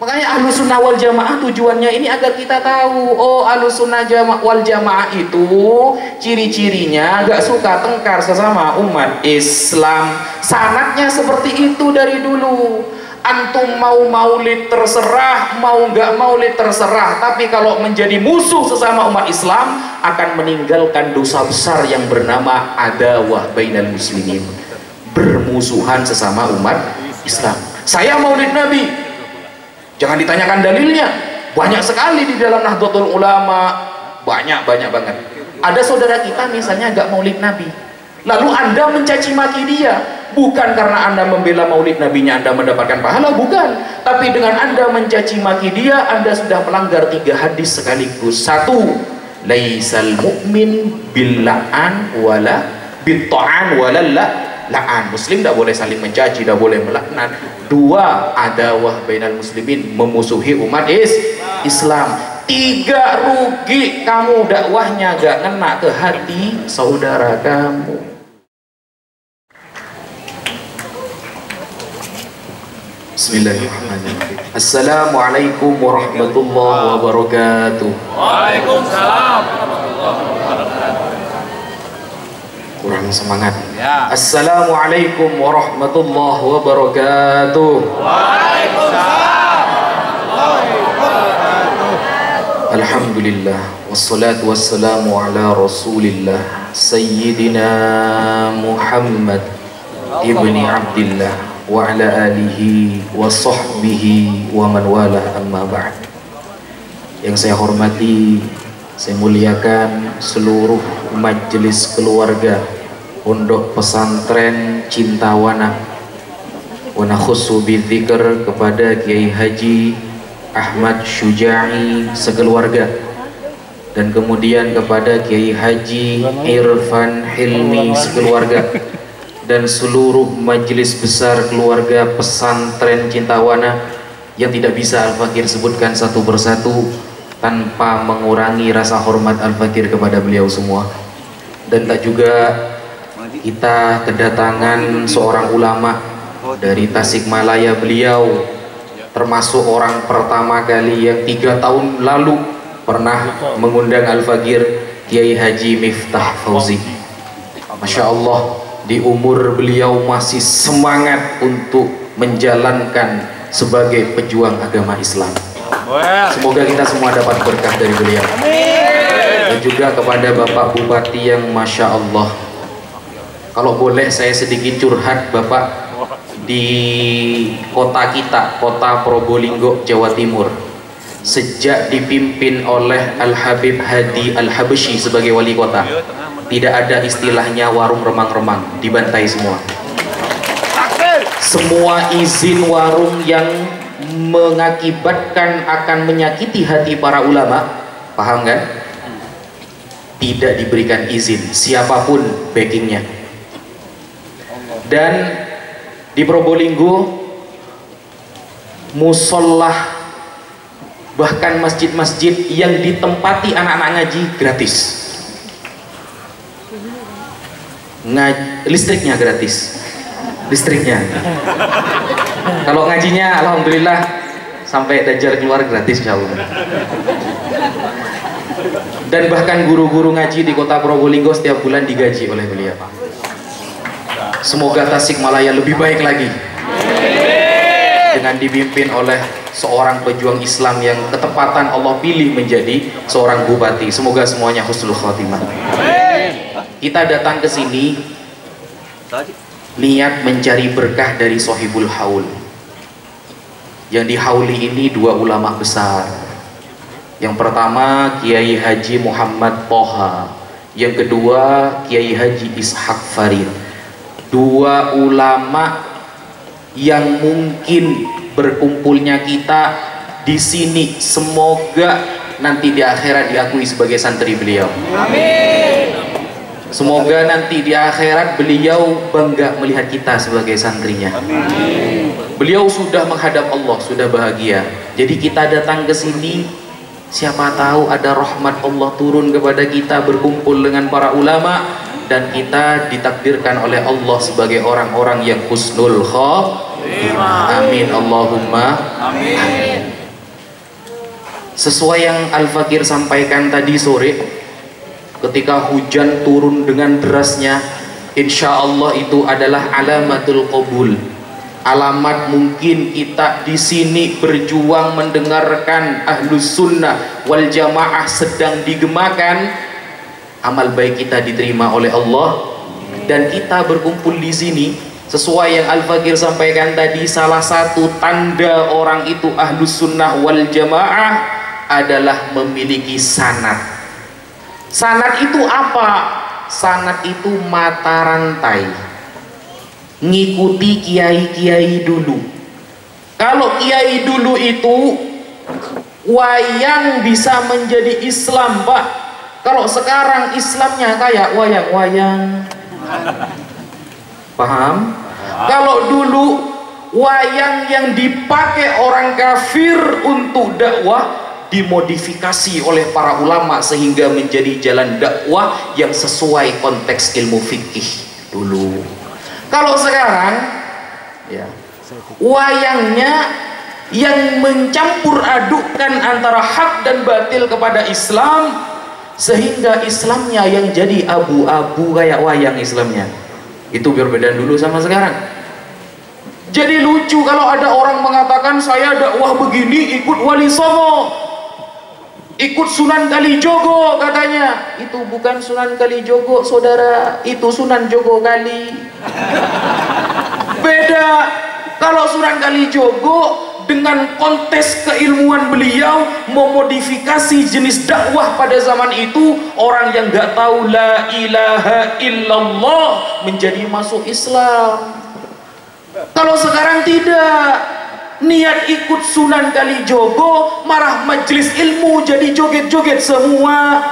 Makanya Ahlus Sunnah wal Jamaah tujuannya ini agar kita tahu, oh Ahlus Sunnah wal Jamaah itu ciri-cirinya gak suka tengkar sesama umat Islam. Sanadnya seperti itu dari dulu. Antum mau maulid terserah, mau nggak maulid terserah, tapi kalau menjadi musuh sesama umat Islam akan meninggalkan dosa besar yang bernama adawah bainal muslimin, bermusuhan sesama umat Islam. Saya maulid Nabi, jangan ditanyakan dalilnya, banyak sekali di dalam Nahdlatul Ulama, banyak banget. Ada saudara kita misalnya nggak maulid Nabi, lalu Anda mencaci maki dia. Bukan karena Anda membela maulid nabinya Anda mendapatkan pahala, bukan. Tapi dengan Anda mencaci maki dia, Anda sudah melanggar 3 hadis sekaligus. 1, laisal mu'min billa'an wala bitta'an wala la'an. Muslim tidak boleh saling mencaci, tidak boleh melaknat. 2, adawah bainal muslimin, memusuhi umat Islam. 3, rugi kamu dakwahnya gak ngena ke hati saudara kamu. Bismillahirrahmanirrahim. Assalamualaikum warahmatullahi wabarakatuh. Waalaikumsalam warahmatullahi wabarakatuh. Kurang semangat ya. Assalamualaikum warahmatullahi wabarakatuh. Waalaikumsalam warahmatullahi wabarakatuh. Alhamdulillah wassalatu wassalamu ala Rasulillah Sayyidina Muhammad ibni Abdillah wa ala alihi wa sahbihi wa man walah, amma ba'd. Yang saya hormati, saya muliakan seluruh majelis keluarga Pondok Pesantren Cintawana, wa nakhussu bidzikr kepada Kiai Haji Ahmad Syuja'i sekeluarga, dan kemudian kepada Kiai Haji Irfan Hilmi sekeluarga, dan seluruh majelis besar keluarga pesantren Cintawana yang tidak bisa Al-Fakir sebutkan satu persatu tanpa mengurangi rasa hormat Al-Fakir kepada beliau semua. Dan tak juga kita kedatangan seorang ulama dari Tasikmalaya. Beliau termasuk orang pertama kali yang 3 tahun lalu pernah mengundang Al-Fakir, Kiai Haji Miftah Fauzi. Masya Allah, di umur beliau masih semangat untuk menjalankan sebagai pejuang agama Islam. Semoga kita semua dapat berkah dari beliau. Dan juga kepada Bapak Bupati yang Masya Allah, kalau boleh saya sedikit curhat Bapak, di kota kita, kota Probolinggo, Jawa Timur, sejak dipimpin oleh Al-Habib Hadi Al-Habsyi sebagai wali kota, tidak ada istilahnya warung remang-remang, dibantai semua. Semua izin warung yang mengakibatkan akan menyakiti hati para ulama, paham kan? Tidak diberikan izin, siapapun backingnya. Dan di Probolinggo, musolah bahkan masjid-masjid yang ditempati anak-anak ngaji gratis. Listriknya gratis, listriknya. Kalau ngajinya alhamdulillah sampai Dajjal keluar gratis insya Allah. Dan bahkan guru-guru ngaji di kota Probolinggo setiap bulan digaji oleh beliau. Semoga Tasikmalaya lebih baik lagi dengan dipimpin oleh seorang pejuang Islam yang ketepatan Allah pilih menjadi seorang bupati. Semoga semuanya husnul khotimah. Kita datang ke sini niat mencari berkah dari Sohibul Haul. Yang dihauli ini 2 ulama besar. Yang pertama Kiai Haji Muhammad Toha, yang kedua Kiai Haji Ishaq Farid. 2 ulama yang mungkin berkumpulnya kita di sini, semoga nanti di akhirat diakui sebagai santri beliau. Amin. Semoga nanti di akhirat beliau bangga melihat kita sebagai santrinya. Amin. Beliau sudah menghadap Allah, sudah bahagia. Jadi kita datang ke sini, siapa tahu ada rahmat Allah turun kepada kita, berkumpul dengan para ulama, dan kita ditakdirkan oleh Allah sebagai orang-orang yang husnul khotimah. Amin Allahumma amin. Sesuai yang Al-Fakir sampaikan tadi sore, ketika hujan turun dengan derasnya, insya Allah itu adalah alamatul qabul. Alamat mungkin kita di sini berjuang mendengarkan Ahlus Sunnah wal Jamaah sedang digemakan, amal baik kita diterima oleh Allah, dan kita berkumpul di sini sesuai yang Al-Fakir sampaikan tadi. Salah satu tanda orang itu Ahlus Sunnah wal Jamaah adalah memiliki sanad. Sanad itu apa? Sanad itu mata rantai, ngikuti kiai-kiai dulu. Kalau kiai dulu itu wayang bisa menjadi Islam, Pak. Kalau sekarang Islamnya kayak wayang-wayang. Paham? Kalau dulu wayang yang dipakai orang kafir untuk dakwah dimodifikasi oleh para ulama sehingga menjadi jalan dakwah yang sesuai konteks ilmu fikih dulu. Kalau sekarang ya, wayangnya yang mencampur adukkan antara hak dan batil kepada Islam, sehingga Islamnya yang jadi abu-abu kayak wayang Islamnya. Itu berbeda dulu sama sekarang. Jadi lucu kalau ada orang mengatakan saya dakwah begini ikut Wali Songo, ikut Sunan Kalijogo katanya. Itu bukan Sunan Kalijogo saudara, itu Sunan Jogo Kali. Beda. Kalau Sunan Kalijogo dengan kontes keilmuan beliau memodifikasi jenis dakwah pada zaman itu, orang yang nggak tahu la ilaha illallah menjadi masuk Islam. Kalau sekarang tidak, niat ikut Sunan Kalijogo marah majelis ilmu jadi joget-joget semua.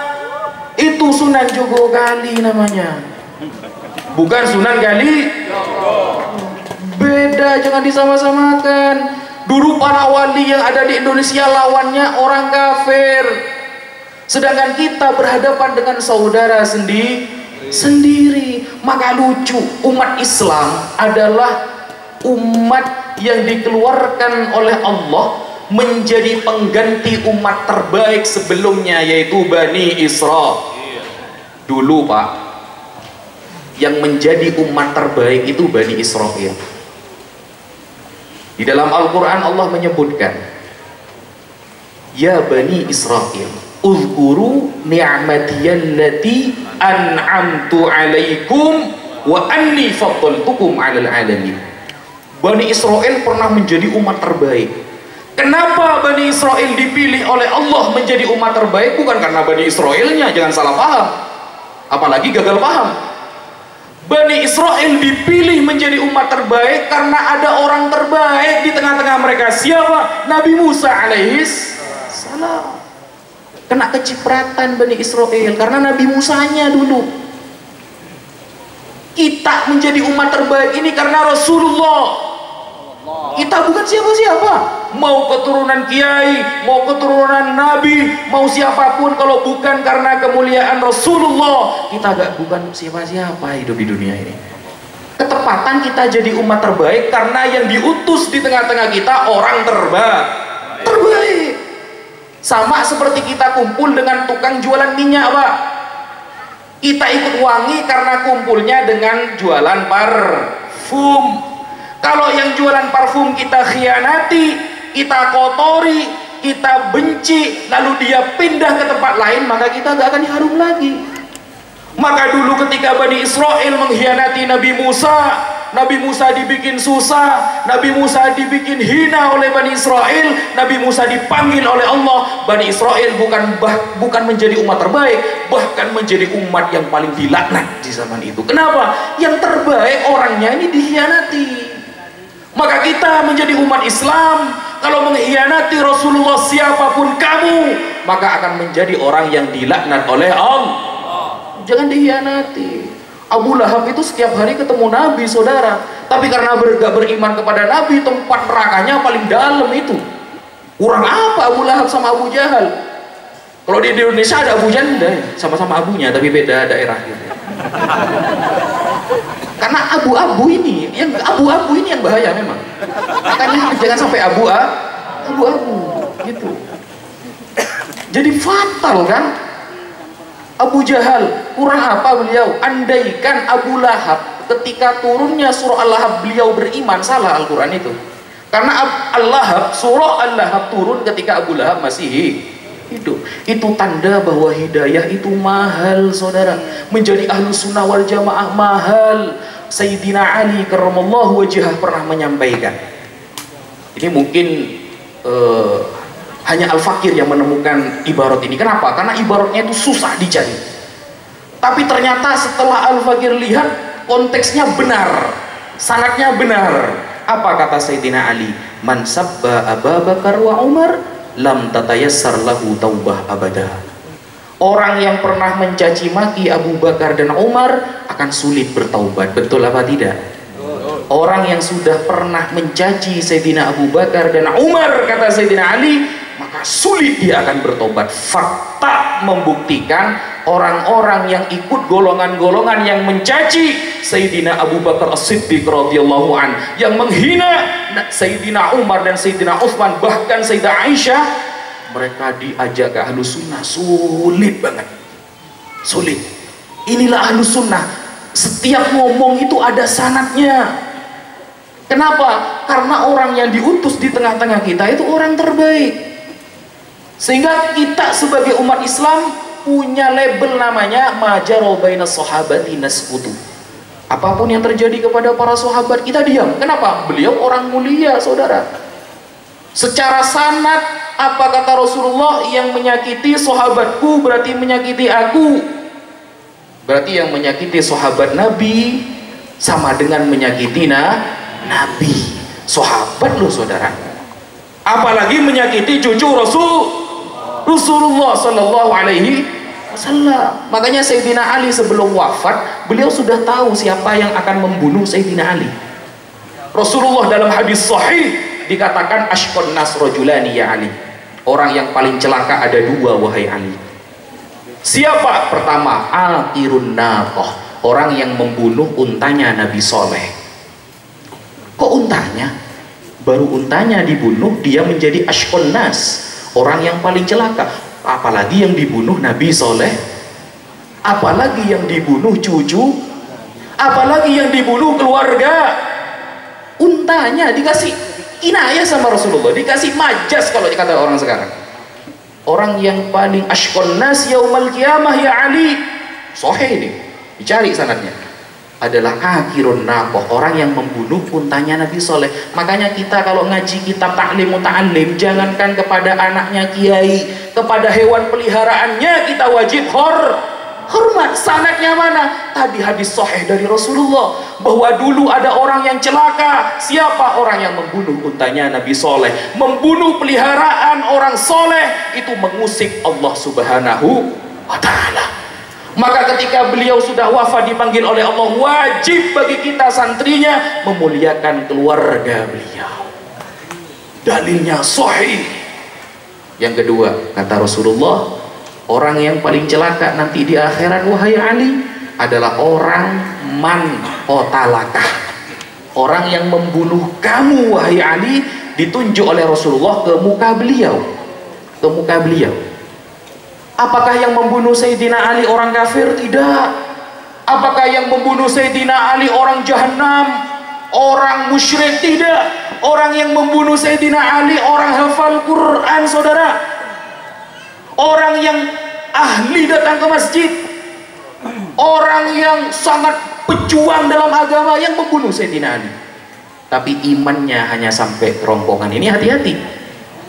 Itu Sunan Jogo Kali namanya, bukan Sunan Kalijogo. Beda, jangan disama-samakan. Dulu para wali yang ada di Indonesia lawannya orang kafir, sedangkan kita berhadapan dengan saudara sendiri. Maka lucu, umat Islam adalah umat yang dikeluarkan oleh Allah menjadi pengganti umat terbaik sebelumnya, yaitu Bani Israil. Dulu Pak, yang menjadi umat terbaik itu Bani Israil. Di dalam Al-Quran Allah menyebutkan, ya Bani Israil, uzkuru ni'matiyallati an'amtu alaikum wa anni faddaltukum 'alal 'alamin. Bani Israil pernah menjadi umat terbaik. Kenapa Bani Israil dipilih oleh Allah menjadi umat terbaik? Bukan karena Bani Israilnya, jangan salah paham, apalagi gagal paham. Bani Israil dipilih menjadi umat terbaik karena ada orang terbaik di tengah-tengah mereka. Siapa? Nabi Musa alaihis salam. Kena kecipratan Bani Israil karena Nabi Musanya dulu. Kita menjadi umat terbaik ini karena Rasulullah. Kita bukan siapa-siapa, mau keturunan kiai, mau keturunan nabi, mau siapapun, kalau bukan karena kemuliaan Rasulullah, kita bukan siapa-siapa hidup di dunia ini. Ketepatan kita jadi umat terbaik karena yang diutus di tengah-tengah kita orang terbaik. Sama seperti kita kumpul dengan tukang jualan minyak, Pak. Kita ikut wangi karena kumpulnya dengan jualan parfum. Kalau yang jualan parfum kita khianati, kita kotori, kita benci, lalu dia pindah ke tempat lain, maka kita gak akan harum lagi. Maka dulu ketika Bani Israil mengkhianati Nabi Musa dibikin susah, Nabi Musa dibikin hina oleh Bani Israil, Nabi Musa dipanggil oleh Allah. Bani Israil bukan menjadi umat terbaik, bahkan menjadi umat yang paling dilaknat di zaman itu. Kenapa? Yang terbaik orangnya ini dikhianati. Maka kita menjadi umat Islam, kalau mengkhianati Rasulullah siapapun kamu, maka akan menjadi orang yang dilaknat oleh Allah. Jangan dikhianati. Abu Lahab itu setiap hari ketemu Nabi, saudara, tapi karena gak beriman kepada Nabi, tempat nerakanya paling dalam itu. Kurang apa Abu Lahab sama Abu Jahal? Kalau di Indonesia ada Abu Janda, sama-sama abunya tapi beda daerah gitu. Karena abu-abu ini yang bahaya memang. Makanya jangan sampai abu-abu gitu. Jadi fatal kan? Abu Jahal, kurang apa beliau? Andaikan Abu Lahab ketika turunnya surah Al-Lahab beliau beriman, salah Al-Quran itu. Karena Al-Lahab, surah Al-Lahab turun ketika Abu Lahab masih hidup. Itu tanda bahwa hidayah itu mahal, saudara. Menjadi Ahlus Sunnah wal Jamaah mahal. Sayyidina Ali karramallahu wajhah pernah menyampaikan. Ini mungkin hanya Al-Fakir yang menemukan ibarat ini. Kenapa? Karena ibaratnya itu susah dicari. Tapi ternyata setelah Al-Fakir lihat, konteksnya benar, sanadnya benar. Apa kata Sayyidina Ali? Man sabba Abu Bakar wa Umar lam tatayassar lahu taubah abada. Orang yang pernah mencaci maki Abu Bakar dan Umar akan sulit bertaubat. Betul apa tidak? Orang yang sudah pernah mencaci Sayyidina Abu Bakar dan Umar, kata Sayyidina Ali, maka sulit dia akan bertobat. Fakta membuktikan orang-orang yang ikut golongan-golongan yang mencaci Sayyidina Abu Bakar As-Siddiq radhiyallahu an, yang menghina Sayyidina Umar dan Sayyidina Utsman, bahkan Sayyidah Aisyah, mereka diajak ke Ahlus Sunnah sulit banget, sulit. Inilah Ahlus Sunnah, setiap ngomong itu ada sanadnya. Kenapa? Karena orang yang diutus di tengah-tengah kita itu orang terbaik. Sehingga kita sebagai umat Islam punya label namanya majarul bainas sahabati nasqutu. Apapun yang terjadi kepada para sahabat kita diam. Kenapa? Beliau orang mulia, saudara. Secara sanad, apa kata Rasulullah? Yang menyakiti sahabatku berarti menyakiti aku. Berarti yang menyakiti sahabat Nabi sama dengan menyakiti Nabi. Sahabat loh, saudara. Apalagi menyakiti cucu Rasulullah sallallahu alaihi wasallam. Makanya Sayyidina Ali sebelum wafat, beliau sudah tahu siapa yang akan membunuh Sayyidina Ali. Rasulullah dalam hadis sahih dikatakan ashqan nas rajulani ya Ali. Orang yang paling celaka ada dua, wahai Ali. Siapa? Pertama, aqirun naqah, orang yang membunuh untanya Nabi Soleh. Kok untanya? Baru untanya dibunuh, dia menjadi ashqan nas, orang yang paling celaka. Apalagi yang dibunuh Nabi Soleh, apalagi yang dibunuh cucu, apalagi yang dibunuh keluarga. Untanya dikasih inayah sama Rasulullah, dikasih majas kalau kata orang sekarang. Orang yang paling ashqan nas yaumal qiyamah ya Ali, sahih ini, dicari sanadnya, adalah akhirun naqah, orang yang membunuh untanya Nabi Soleh. Makanya kita kalau ngaji kitab ta'lim muta'allim, jangankan kepada anaknya kiai, kepada hewan peliharaannya kita wajib hormat. Sanadnya mana? Tadi hadis sahih dari Rasulullah bahwa dulu ada orang yang celaka. Siapa? Orang yang membunuh untanya Nabi Soleh, membunuh peliharaan orang soleh, itu mengusik Allah Subhanahu wa ta'ala. Maka ketika beliau sudah wafat dipanggil oleh Allah, wajib bagi kita santrinya memuliakan keluarga beliau. Dalilnya sahih. Yang kedua, kata Rasulullah, orang yang paling celaka nanti di akhirat, wahai Ali, adalah orang man qatalakah, orang yang membunuh kamu, wahai Ali. Ditunjuk oleh Rasulullah ke muka beliau, ke muka beliau. Apakah yang membunuh Sayyidina Ali orang kafir? Tidak. Apakah yang membunuh Sayyidina Ali orang jahanam, orang musyrik? Tidak. Orang yang membunuh Sayyidina Ali orang hafal Quran, saudara. Orang yang ahli datang ke masjid, orang yang sangat pejuang dalam agama, yang membunuh Sayyidina Ali. Tapi imannya hanya sampai kerongkongan. Ini hati-hati.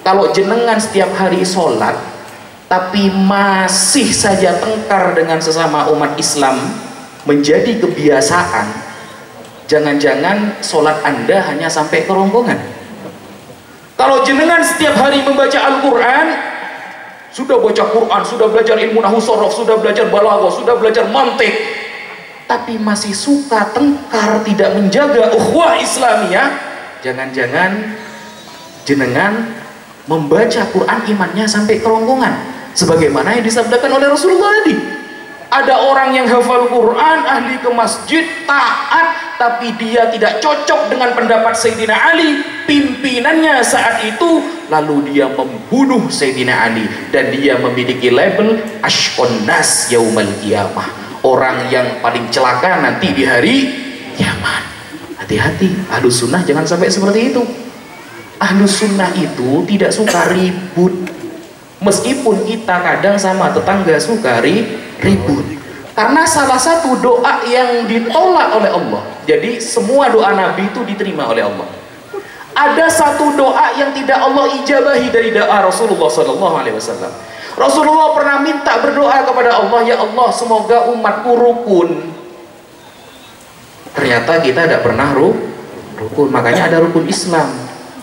Kalau jenengan setiap hari sholat tapi masih saja tengkar dengan sesama umat Islam menjadi kebiasaan, jangan-jangan sholat Anda hanya sampai kerongkongan. Kalau jenengan setiap hari membaca Al-Quran, sudah baca Quran, sudah belajar ilmu nahwu sorof, sudah belajar balaghah, sudah belajar mantik, tapi masih suka tengkar, tidak menjaga ukhuwah Islamiyah, jangan-jangan jenengan membaca Quran imannya sampai kerongkongan, sebagaimana yang disabdakan oleh Rasulullah tadi. Ada orang yang hafal Quran, ahli ke masjid, taat, tapi dia tidak cocok dengan pendapat Sayyidina Ali, pimpinannya saat itu, lalu dia membunuh Sayyidina Ali, dan dia memiliki label Ashqon Nas Yaumal Qiyamah, orang yang paling celaka nanti di hari kiamat. Hati-hati, Ahlus Sunnah jangan sampai seperti itu. Ahlus Sunnah itu tidak suka ribut, meskipun kita kadang sama tetangga suka ribut, karena salah satu doa yang ditolak oleh Allah. Jadi semua doa Nabi itu diterima oleh Allah. Ada satu doa yang tidak Allah ijabahi dari doa Rasulullah SAW. Rasulullah pernah minta berdoa kepada Allah, ya Allah semoga umatku rukun. Ternyata kita tidak pernah rukun, makanya ada rukun Islam,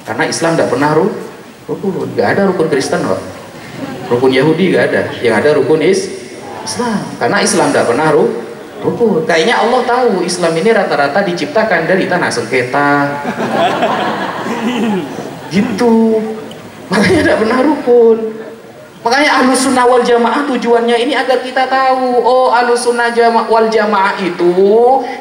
karena Islam tidak pernah rukun. Gak ada rukun Kristen kok, rukun Yahudi gak ada, yang ada rukun Islam, karena Islam tidak pernah rukun. Kayaknya Allah tahu Islam ini rata-rata diciptakan dari tanah sengketa gitu, makanya tidak pernah rukun. Makanya Ahlus Sunnah wal Jamaah tujuannya ini agar kita tahu, oh Ahlus Sunnah wal Jamaah itu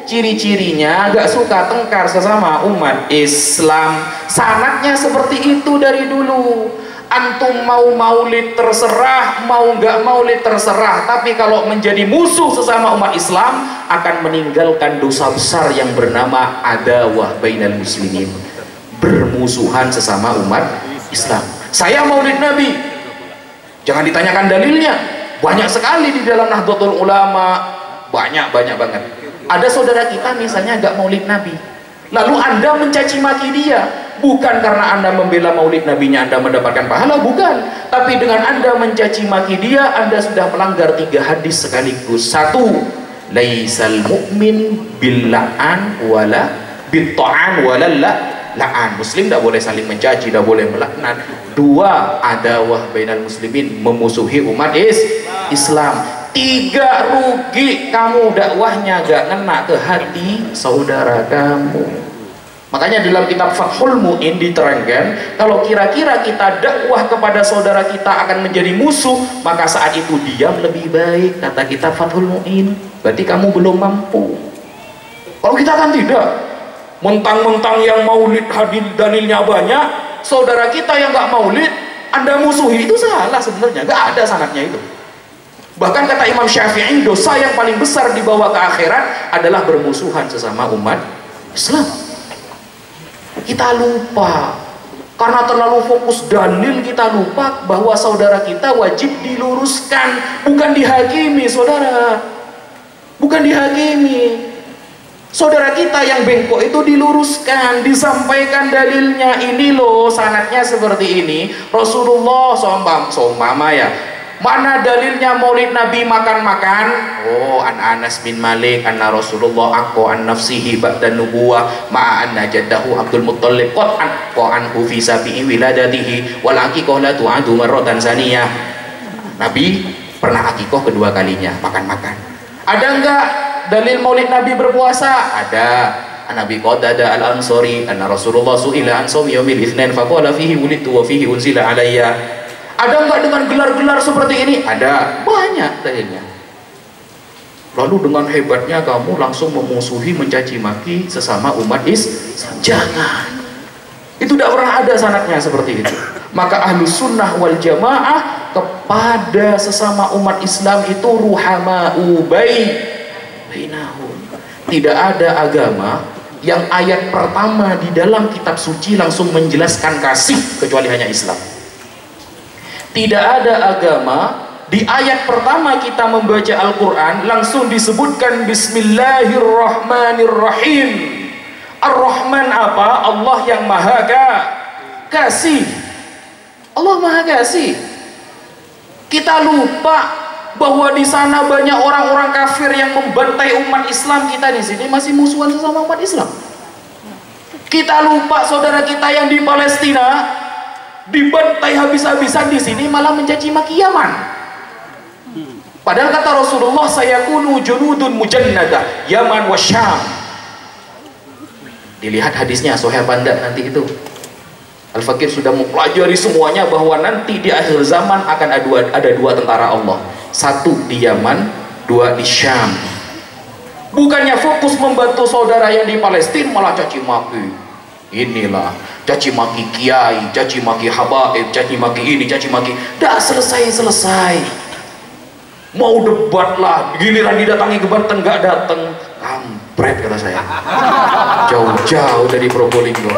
ciri-cirinya gak suka tengkar sesama umat Islam. Sanadnya seperti itu dari dulu. Antum mau maulid terserah, mau nggak maulid terserah, tapi kalau menjadi musuh sesama umat Islam akan meninggalkan dosa besar yang bernama adawah bainal muslimin, bermusuhan sesama umat Islam. Saya maulid Nabi, jangan ditanyakan dalilnya, banyak sekali di dalam Nahdlatul Ulama, banyak banget. Ada saudara kita misalnya nggak maulid Nabi, lalu Anda mencaci maki dia. Bukan karena Anda membela maulid nabinya Anda mendapatkan pahala, bukan. Tapi dengan Anda mencaci maki dia, Anda sudah melanggar 3 hadis sekaligus. 1, laisal mu'min billa'an wala bitta'an wala la'an. Muslim tidak boleh saling mencaci, tidak boleh melaknat. 2, adawah bainal muslimin, memusuhi umat Islam. 3, rugi kamu dakwahnya gak ngena ke hati saudara kamu. Makanya dalam kitab Fathul Mu'in diterangkan, kalau kira-kira kita dakwah kepada saudara kita akan menjadi musuh, maka saat itu diam lebih baik, kata kitab Fathul Mu'in. Berarti kamu belum mampu. Kalau kita kan tidak, mentang-mentang yang maulid hadir dalilnya banyak, saudara kita yang nggak maulid Anda musuhi, itu salah sebenarnya, nggak ada sanadnya itu. Bahkan kata Imam Syafi'i, dosa yang paling besar dibawa ke akhirat adalah bermusuhan sesama umat Islam. Kita lupa, karena terlalu fokus dalil, kita lupa bahwa saudara kita wajib diluruskan, bukan dihakimi. Saudara, bukan dihakimi. Saudara kita yang bengkok itu diluruskan, disampaikan dalilnya. Ini loh sanadnya seperti ini. Rasulullah seumpama ya, mana dalilnya maulid Nabi makan-makan? Oh, an Anas bin Malik anna Rasulullah aqo an nafsihi ba'da nubuwah ma'a anna jaddahu Abdul Muttalib qan'u fi sabi'i wiladatihi wal aqiqah la tu'adu marratan saniyah. Nabi pernah akikoh kedua kalinya, makan-makan. Ada enggak dalil maulid Nabi berpuasa? Ada. Nabi Qadada al-Ansari anna Rasulullah su'ila an shaumi yaumil itsnain faqala fihi wulidtu wa fihi unzila alayya. Ada enggak dengan gelar-gelar seperti ini? Ada, banyak dalilnya. Lalu dengan hebatnya kamu langsung memusuhi, mencaci maki sesama umat Islam. Jangan. Itu tidak pernah ada sanadnya seperti itu. Maka Ahlus Sunnah wal Jamaah kepada sesama umat Islam itu ruhama'u bainahum. Tidak ada agama yang ayat pertama di dalam kitab suci langsung menjelaskan kasih kecuali hanya Islam. Tidak ada agama di ayat pertama kita membaca Al-Quran langsung disebutkan Bismillahirrahmanirrahim. Ar-Rahman apa? Allah yang maha kasih. Allah maha kasih. Kita lupa bahwa di sana banyak orang-orang kafir yang membantai umat Islam. Kita di sini masih musuhan sesama umat Islam. Kita lupa saudara kita yang di Palestina dibantai habis-habisan, di sini malah mencaci maki Yaman. Padahal kata Rasulullah, sayakunu junudun mujannadah Yaman wa Syam. Dilihat hadisnya, Sahih Banda nanti itu. Al-Fakir sudah mempelajari semuanya bahwa nanti di akhir zaman akan ada dua tentara Allah. Satu di Yaman, dua di Syam. Bukannya fokus membantu saudara yang di Palestina, malah caci maki. Inilah caci maki kiai, caci maki habaib, caci maki ini, caci maki. Dah selesai. Mau debat lah, giliran didatangi ke Banten nggak datang, kampret kata saya. Jauh-jauh dari Probolinggo.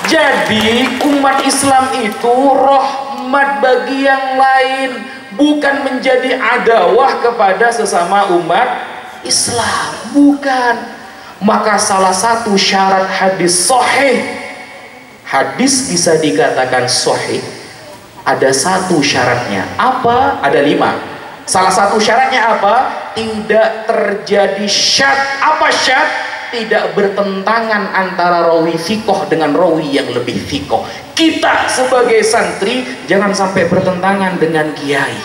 Jadi umat Islam itu rahmat bagi yang lain, bukan menjadi adawah kepada sesama umat Islam, bukan. Maka salah satu syarat hadis sahih, hadis bisa dikatakan sahih, ada satu syaratnya. Apa? Ada 5. Salah satu syaratnya apa? Tidak terjadi syadz. Apa syadz? Tidak bertentangan antara rawi fikoh dengan rawi yang lebih fikoh. Kita sebagai santri jangan sampai bertentangan dengan kiai.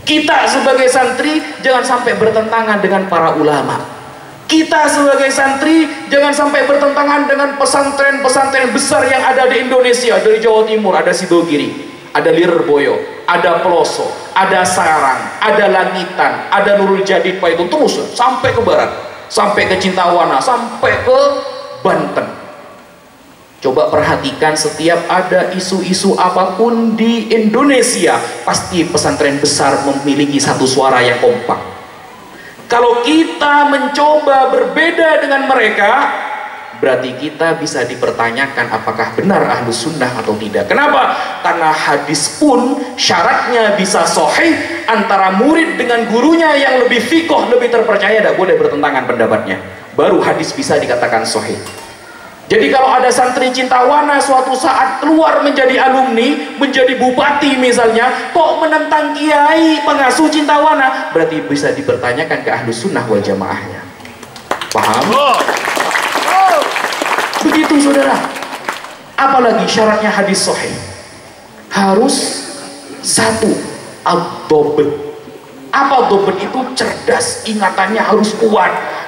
Kita sebagai santri jangan sampai bertentangan dengan para ulama. Kita sebagai santri jangan sampai bertentangan dengan pesantren-pesantren besar yang ada di Indonesia. Dari Jawa Timur ada Sidogiri, ada Lirboyo, ada Peloso, ada Sarang, ada Langitan, ada Nurul Jadid, Pak, itu terus sampai ke barat, sampai ke Cintawana, sampai ke Banten. Coba perhatikan, setiap ada isu-isu apapun di Indonesia, pasti pesantren besar memiliki satu suara yang kompak. Kalau kita mencoba berbeda dengan mereka, berarti kita bisa dipertanyakan apakah benar ahlus sunnah atau tidak. Kenapa? Karena hadis pun syaratnya bisa sahih, antara murid dengan gurunya yang lebih fikoh, lebih terpercaya, tidak boleh bertentangan pendapatnya. Baru hadis bisa dikatakan sahih. Jadi kalau ada santri Cintawana suatu saat keluar menjadi alumni, menjadi bupati misalnya, kok menentang kiai pengasuh Cintawana, berarti bisa dipertanyakan ke ahlus sunnah wal jamaahnya. Paham? Begitu saudara. Apalagi syaratnya hadis sahih, harus satu, ad-dobet. Apa dobet itu? Cerdas, ingatannya harus kuat.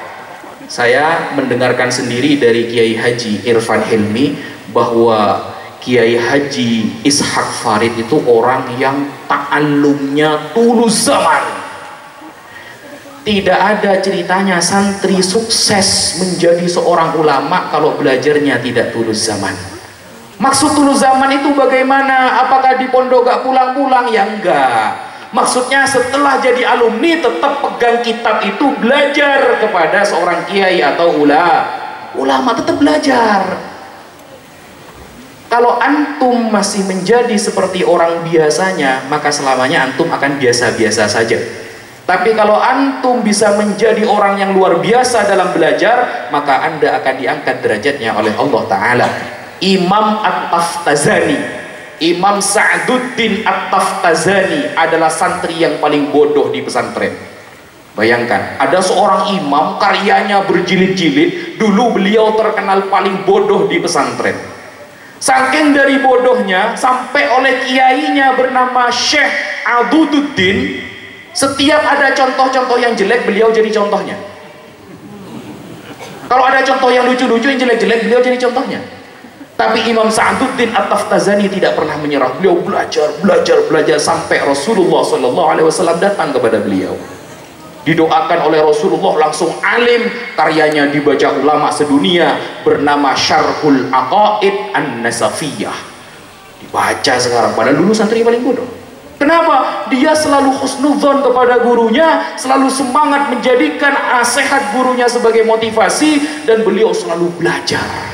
Saya mendengarkan sendiri dari Kiai Haji Irfan Hilmi bahwa Kiai Haji Ishak Farid itu orang yang ta'allumnya tulus zaman. Tidak ada ceritanya santri sukses menjadi seorang ulama kalau belajarnya tidak tulus zaman. Maksud tulus zaman itu bagaimana? Apakah di pondok gak pulang-pulang? Ya enggak. Maksudnya setelah jadi alumni tetap pegang kitab itu, belajar kepada seorang kiai atau ulama, tetap belajar. Kalau antum masih menjadi seperti orang biasanya, maka selamanya antum akan biasa-biasa saja. Tapi kalau antum bisa menjadi orang yang luar biasa dalam belajar, maka anda akan diangkat derajatnya oleh Allah Ta'ala. Imam At-Taftazani, Imam Sa'duddin At-Taftazani adalah santri yang paling bodoh di pesantren. Bayangkan, ada seorang imam karyanya berjilid-jilid, dulu beliau terkenal paling bodoh di pesantren. Saking dari bodohnya, sampai oleh kiainya bernama Syekh Adududdin, setiap ada contoh-contoh yang jelek, beliau jadi contohnya. Kalau ada contoh yang lucu-lucu, yang jelek-jelek, beliau jadi contohnya. Tapi Imam Sa'duddin At-Taftazani tidak pernah menyerah. Beliau belajar sampai Rasulullah SAW datang kepada beliau. Didoakan oleh Rasulullah, langsung alim, karyanya dibaca ulama sedunia, bernama Syarhul Aqaid An-Nasafiyah. Dibaca sekarang, padahal dulu santri paling bodoh. Kenapa? Dia selalu husnudzon kepada gurunya, selalu semangat menjadikan nasihat gurunya sebagai motivasi, dan beliau selalu belajar.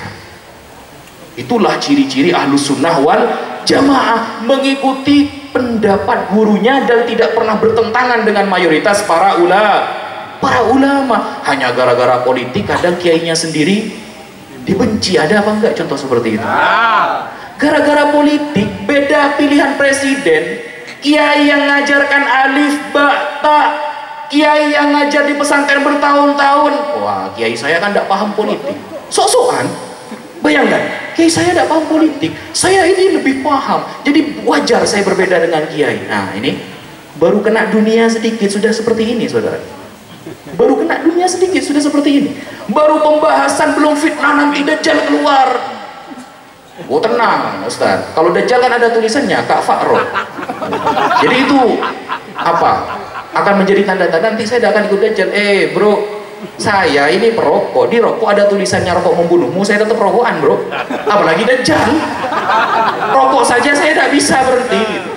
Itulah ciri-ciri ahlus sunnah wal jamaah, mengikuti pendapat gurunya dan tidak pernah bertentangan dengan mayoritas para ulama. Hanya gara-gara politik kadang kiainya sendiri dibenci. Ada apa enggak contoh seperti itu? Gara-gara politik, beda pilihan presiden, kiai yang ngajarkan alif ba ta, kiai yang ngajar di pesantren bertahun-tahun, wah kiai saya kan tidak paham politik, sok-sokan. Bayangkan, kiai saya tidak paham politik, saya ini lebih paham, jadi wajar saya berbeda dengan kiai. Nah ini baru kena dunia sedikit sudah seperti ini saudara. Baru kena dunia sedikit sudah seperti ini. Baru pembahasan, belum fitnah nanti Dajjal keluar. Oh tenang Ustaz, kalau Dajjal kan ada tulisannya Kak Fakro. Jadi itu apa? akan menjadi tanda-tanda nanti saya tidak akan ikut Dajjal. Bro, saya ini perokok, di rokok ada tulisannya rokok membunuhmu, saya tetap rokokan bro, apalagi Dajjal. Rokok saja saya tidak bisa berhenti gitu.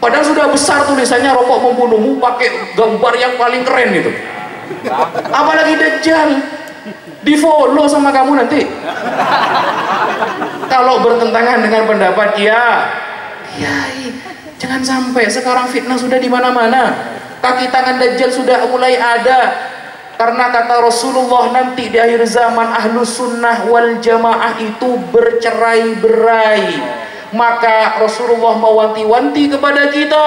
Padahal sudah besar tulisannya rokok membunuhmu pakai gambar yang paling keren itu, apalagi Dajjal. Di follow sama kamu nanti kalau bertentangan dengan pendapat Kiai. Jangan sampai sekarang fitnah sudah di mana-mana, kaki tangan Dajjal sudah mulai ada. Karena kata Rasulullah nanti di akhir zaman ahlus sunnah wal jamaah itu bercerai-berai. Maka Rasulullah mewanti-wanti kepada kita.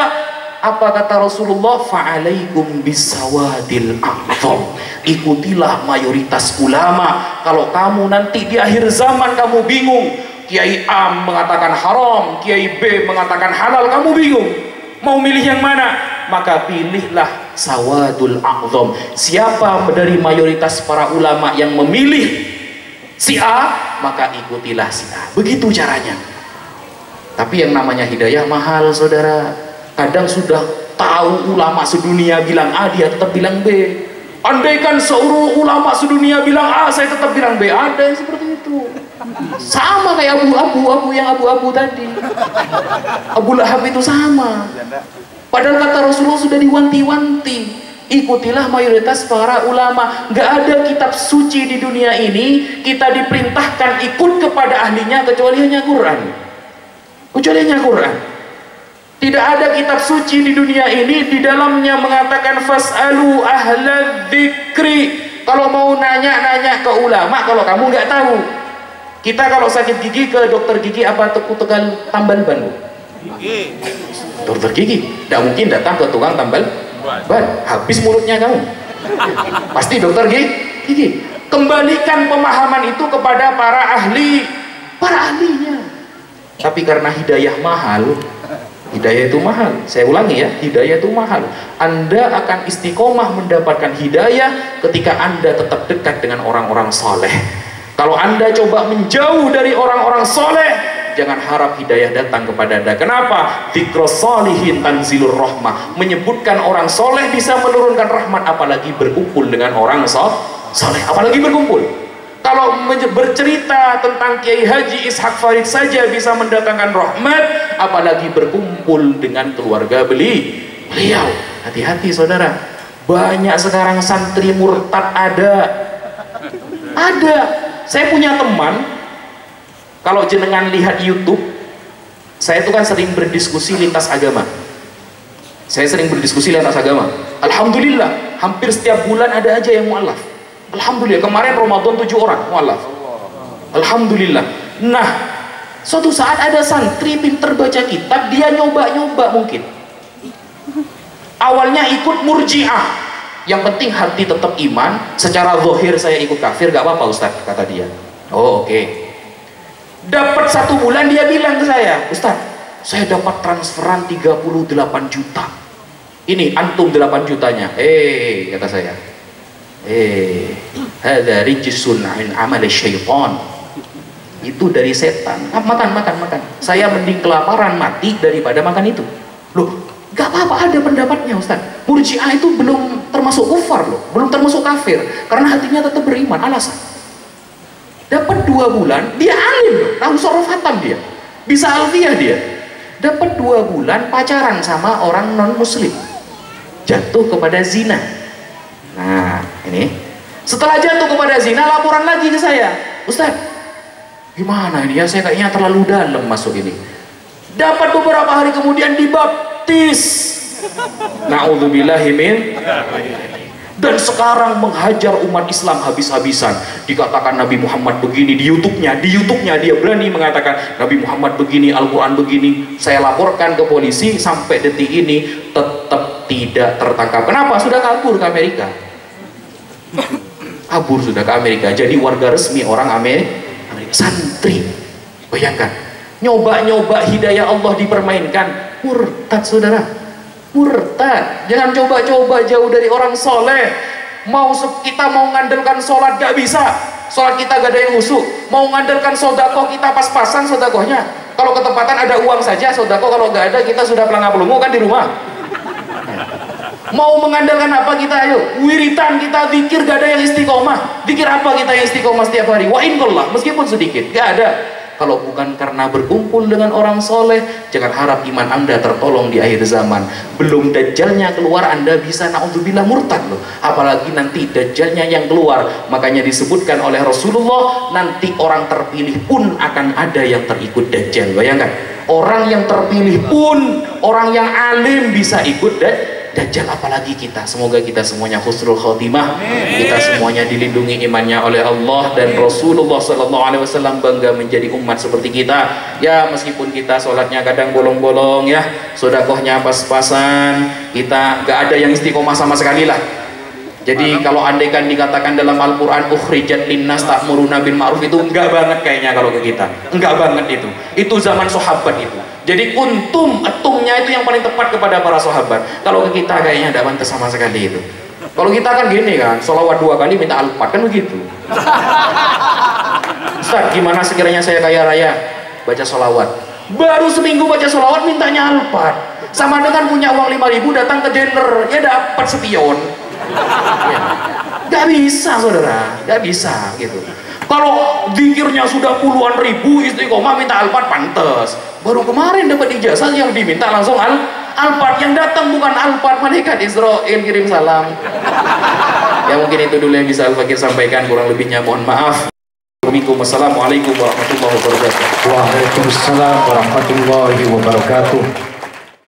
Apa kata Rasulullah? Fa'alaikum bisawadil a'zam. Ikutilah mayoritas ulama. Kalau kamu nanti di akhir zaman kamu bingung, Kiai A mengatakan haram, Kiai B mengatakan halal, kamu bingung mau milih yang mana, maka pilihlah sawadul a'zam. Siapa dari mayoritas para ulama yang memilih si A, maka ikutilah si A. Begitu caranya. Tapi yang namanya hidayah mahal saudara. Kadang sudah tahu ulama sedunia bilang A, dia tetap bilang B. Andaikan seluruh ulama sedunia bilang A, saya tetap bilang B. Ada yang seperti itu. Sama kayak abu-abu yang abu-abu tadi. Abu Lahab itu sama. Padahal kata Rasulullah sudah diwanti-wanti, ikutilah mayoritas para ulama. Gak ada kitab suci di dunia ini kita diperintahkan ikut kepada ahlinya kecuali hanya Quran. Kecuali hanya Quran. Tidak ada kitab suci di dunia ini di dalamnya mengatakan fas'alu ahla dzikri. Kalau mau nanya-nanya ke ulama, kalau kamu nggak tahu. Kita kalau sakit gigi ke dokter gigi apa Tegal tambal ban, Bu? Gigi. Dokter gigi. Tidak mungkin datang ke tukang tambal ban. Habis mulutnya kamu. Pasti dokter gigi. Kembalikan pemahaman itu kepada para ahli, para ahlinya. Tapi karena hidayah mahal, hidayah itu mahal. Saya ulangi ya, hidayah itu mahal. Anda akan istiqomah mendapatkan hidayah ketika Anda tetap dekat dengan orang-orang soleh. Kalau Anda coba menjauh dari orang-orang soleh, jangan harap hidayah datang kepada Anda. Kenapa? Dzikros sholihin tanzilur rahmah. Menyebutkan orang soleh bisa menurunkan rahmat, apalagi berkumpul dengan orang soleh, apalagi berkumpul. Kalau bercerita tentang Kiai Haji Ishaq Farid saja bisa mendatangkan rahmat, apalagi berkumpul dengan keluarga beliau. Hati-hati saudara, banyak sekarang santri murtad ada. Saya punya teman, kalau jenengan lihat YouTube, saya itu kan sering berdiskusi lintas agama. Alhamdulillah, hampir setiap bulan ada aja yang mu'alaf. Alhamdulillah, kemarin Ramadan 7 orang mu'alaf. Alhamdulillah. Nah, suatu saat ada santri pinter baca kitab, dia nyoba-nyoba mungkin. Awalnya ikut murji'ah, yang penting hati tetap iman. Secara zahir saya ikut kafir, gak apa-apa Ustaz, kata dia. Oh oke. Dapat 1 bulan dia bilang ke saya, Ustaz, saya dapat transferan 38 juta. Ini antum 8 jutanya. Kata saya, hadza rijsun min amali syaitan. Itu dari setan. Makan. Saya mending kelaparan mati daripada makan itu. Loh, gak apa-apa, ada pendapatnya Ustaz. Murji'ah itu belum termasuk kufar loh, belum termasuk kafir, karena hatinya tetap beriman. Alasan dapat 2 bulan, dia alim loh, tahu sorof hatam dia, bisa alfiyah dia. Dapat 2 bulan pacaran sama orang non muslim, jatuh kepada zina. Nah ini, setelah jatuh kepada zina, laporan lagi ke saya, Ustaz, gimana ini ya, saya kayaknya terlalu dalam masuk ini. Dapat beberapa hari kemudian dibaptis. Na'udzubillahi min. Dan sekarang menghajar umat Islam habis-habisan. Dikatakan Nabi Muhammad begini di YouTube-nya dia berani mengatakan Nabi Muhammad begini, Al-Quran begini. Saya laporkan ke polisi, sampai detik ini tetap tidak tertangkap. Kenapa? Sudah kabur ke Amerika. Kabur sudah ke Amerika, jadi warga resmi orang Amerika. Santri, bayangkan, nyoba-nyoba hidayah Allah dipermainkan. Murtad saudara, murtad. Jangan coba-coba jauh dari orang soleh. Kita mau ngandalkan sholat gak bisa, sholat kita gak ada yang khusyuk. Mau ngandalkan sodakoh, kita pas-pasan sodakohnya. Kalau ketepatan ada uang saja sodakoh, kalau gak ada kita sudah pelangap-pelungu kan di rumah. Mau mengandalkan apa kita? Ayo, wiritan kita, zikir, gak ada yang istiqomah. Zikir apa kita yang istiqomah setiap hari? Wa inqallah, meskipun sedikit, gak ada. Kalau bukan karena berkumpul dengan orang soleh, jangan harap iman Anda tertolong di akhir zaman. Belum dajjalnya keluar, Anda bisa na'udzubillah murtad loh. Apalagi nanti dajjalnya yang keluar. Makanya disebutkan oleh Rasulullah, nanti orang terpilih pun akan ada yang terikut dajjal. Bayangkan, orang yang terpilih pun, orang yang alim bisa ikut dajjal, apalagi kita. Semoga kita semuanya husnul khotimah, kita semuanya dilindungi imannya oleh Allah dan Rasulullah SAW bangga menjadi umat seperti kita. Ya, meskipun kita sholatnya kadang bolong-bolong ya, sedekahnya pas-pasan, kita gak ada yang istiqomah sama sekali lah. Jadi kalau andaikan dikatakan dalam Al-Quran ukhrijat linnas ta'muruna bil ma'ruf, itu enggak banget kayaknya kalau ke kita, enggak banget itu zaman sahabat itu. Jadi etumnya itu yang paling tepat kepada para sahabat. Kalau ke kita kayaknya tidak pantas sama sekali itu. Kalau kita kan gini kan, sholawat 2 kali minta Al-Fat, kan begitu. Ustaz, gimana sekiranya saya kaya raya baca sholawat, baru seminggu baca sholawat mintanya Al-Fat, sama dengan punya uang 5.000 datang ke dealer, ya dapat sepion. Ya. Gak bisa saudara, gak bisa gitu. Kalau zikirnya sudah puluhan ribu, istiqomah minta Al-Fat pantes. Baru kemarin dapat ijazah yang diminta langsung Al-Fat, yang datang bukan Al-Fat, malaikat Israel kirim salam. Ya mungkin itu dulu yang bisa Al-Fakir sampaikan, kurang lebihnya mohon maaf. Assalamualaikum warahmatullahi wabarakatuh. Waalaikumsalam warahmatullahi wabarakatuh.